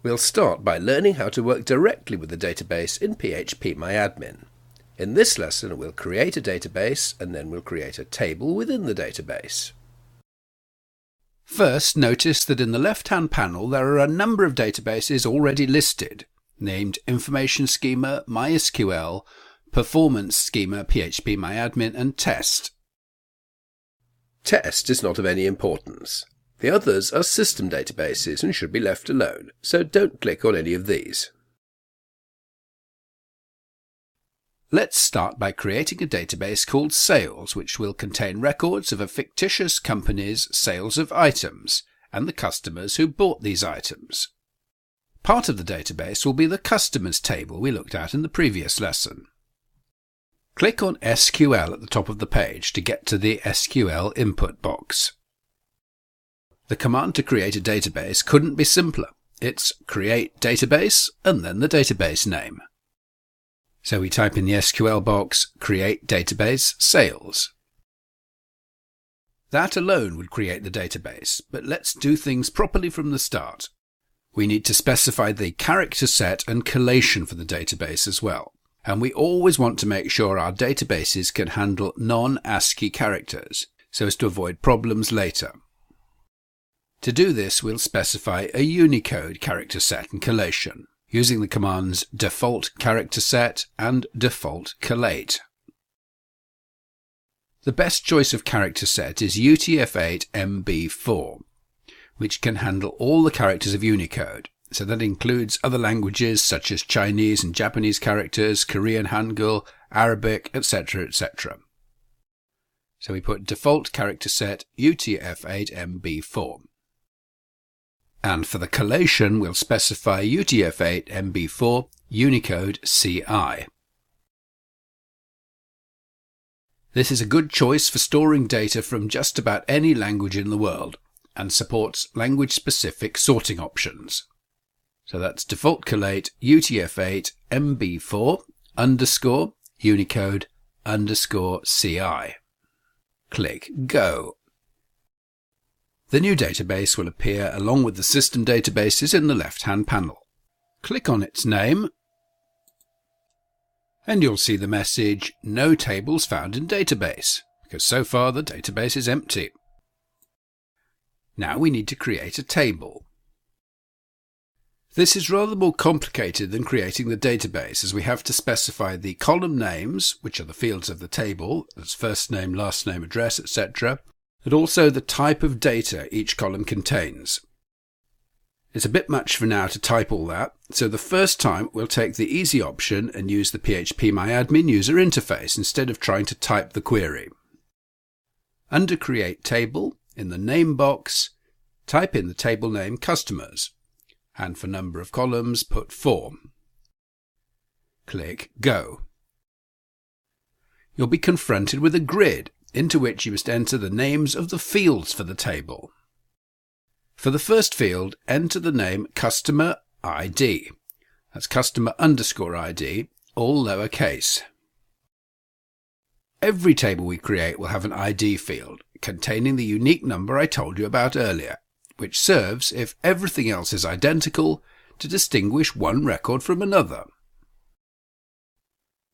We'll start by learning how to work directly with the database in PHP-MyAdmin. In this lesson, we'll create a database and then we'll create a table within the database. First, notice that in the left-hand panel there are a number of databases already listed, named Information Schema, MySQL, Performance Schema, PHP-MyAdmin and Test. Test is not of any importance. The others are system databases and should be left alone, so don't click on any of these. Let's start by creating a database called Sales, which will contain records of a fictitious company's sales of items and the customers who bought these items. Part of the database will be the customers table we looked at in the previous lesson. Click on SQL at the top of the page to get to the SQL input box. The command to create a database couldn't be simpler. It's create database and then the database name. So we type in the SQL box, create database sales. That alone would create the database, but let's do things properly from the start. We need to specify the character set and collation for the database as well. And we always want to make sure our databases can handle non-ASCII characters, so as to avoid problems later. To do this, we'll specify a Unicode character set and collation, using the commands default character set and default collate. The best choice of character set is UTF-8 MB4, which can handle all the characters of Unicode. So that includes other languages such as Chinese and Japanese characters, Korean Hangul, Arabic, etc., etc. So we put default character set UTF-8 MB4. And for the collation, we'll specify UTF-8 MB4 Unicode CI. This is a good choice for storing data from just about any language in the world and supports language-specific sorting options. So that's default collate UTF-8 MB4 underscore Unicode underscore CI. Click Go. The new database will appear along with the system databases in the left-hand panel. Click on its name and you'll see the message, No tables found in database, because so far the database is empty. Now we need to create a table. This is rather more complicated than creating the database, as we have to specify the column names, which are the fields of the table, as first name, last name, address, etc., and also the type of data each column contains. It's a bit much for now to type all that, so the first time we'll take the easy option and use the PHP-MyAdmin user interface instead of trying to type the query. Under Create Table, in the name box, type in the table name Customers, and for number of columns put 4. Click Go. You'll be confronted with a grid into which you must enter the names of the fields for the table. For the first field, enter the name Customer ID. That's customer underscore ID, all lowercase. Every table we create will have an ID field containing the unique number I told you about earlier, which serves, if everything else is identical, to distinguish one record from another.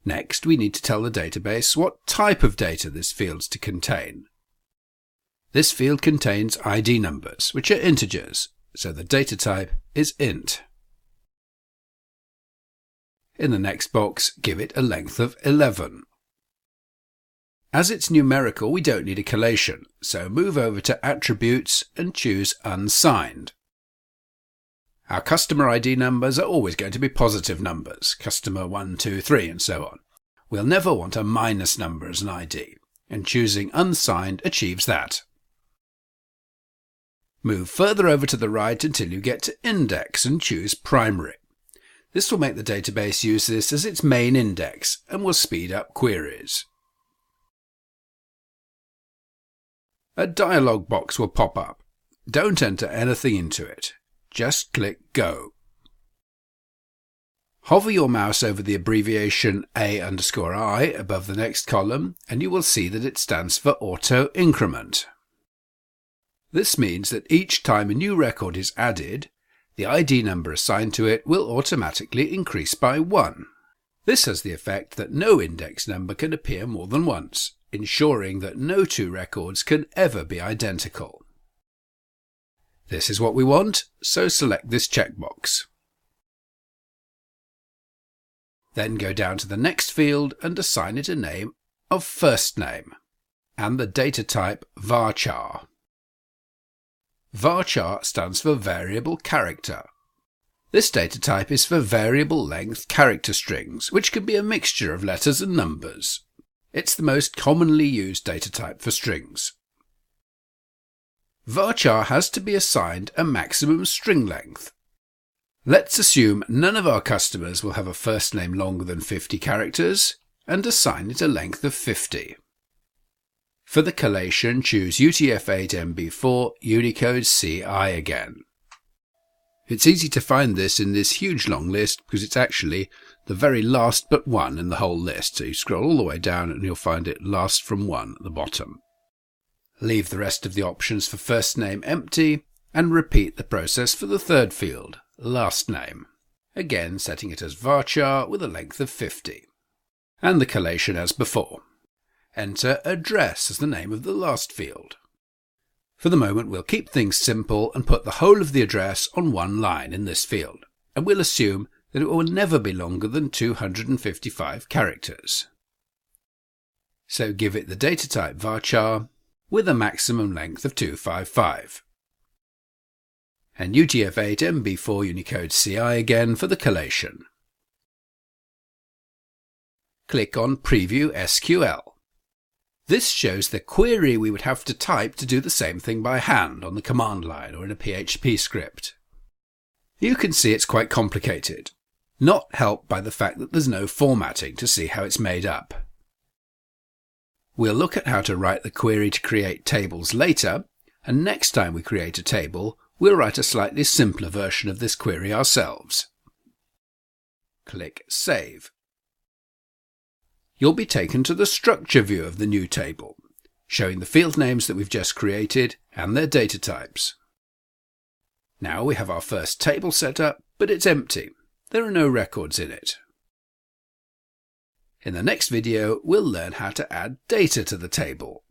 Next, we need to tell the database what type of data this field's to contain. This field contains ID numbers, which are integers, so the data type is int. In the next box, give it a length of 11. As it's numerical, we don't need a collation, so move over to Attributes and choose Unsigned. Our customer ID numbers are always going to be positive numbers, customer 1, 2, 3, and so on. We'll never want a minus number as an ID, and choosing Unsigned achieves that. Move further over to the right until you get to Index and choose Primary. This will make the database use this as its main index and will speed up queries. A dialog box will pop up. Don't enter anything into it. Just click Go. Hover your mouse over the abbreviation A_I above the next column and you will see that it stands for Auto Increment. This means that each time a new record is added, the ID number assigned to it will automatically increase by 1. This has the effect that no index number can appear more than once, ensuring that no two records can ever be identical. This is what we want, so select this checkbox. Then go down to the next field and assign it a name of first name, and the data type varchar. Varchar stands for variable character. This data type is for variable length character strings, which can be a mixture of letters and numbers. It's the most commonly used data type for strings. Varchar has to be assigned a maximum string length. Let's assume none of our customers will have a first name longer than 50 characters, and assign it a length of 50. For the collation, choose UTF-8 MB4 Unicode CI again. It's easy to find this in this huge long list because it's actually the very last but one in the whole list, so you scroll all the way down and you'll find it last from 1 at the bottom. Leave the rest of the options for first name empty and repeat the process for the third field, last name, again setting it as varchar with a length of 50. And the collation as before. Enter address as the name of the last field. For the moment we'll keep things simple and put the whole of the address on one line in this field, and we'll assume that it will never be longer than 255 characters. So give it the data type varchar with a maximum length of 255. And UTF-8 MB4 Unicode CI again for the collation. Click on Preview SQL. This shows the query we would have to type to do the same thing by hand on the command line or in a PHP script. You can see it's quite complicated, not helped by the fact that there's no formatting to see how it's made up. We'll look at how to write the query to create tables later, and next time we create a table, we'll write a slightly simpler version of this query ourselves. Click Save. You'll be taken to the structure view of the new table, showing the field names that we've just created and their data types. Now we have our first table set up, but it's empty. There are no records in it. In the next video, we'll learn how to add data to the table.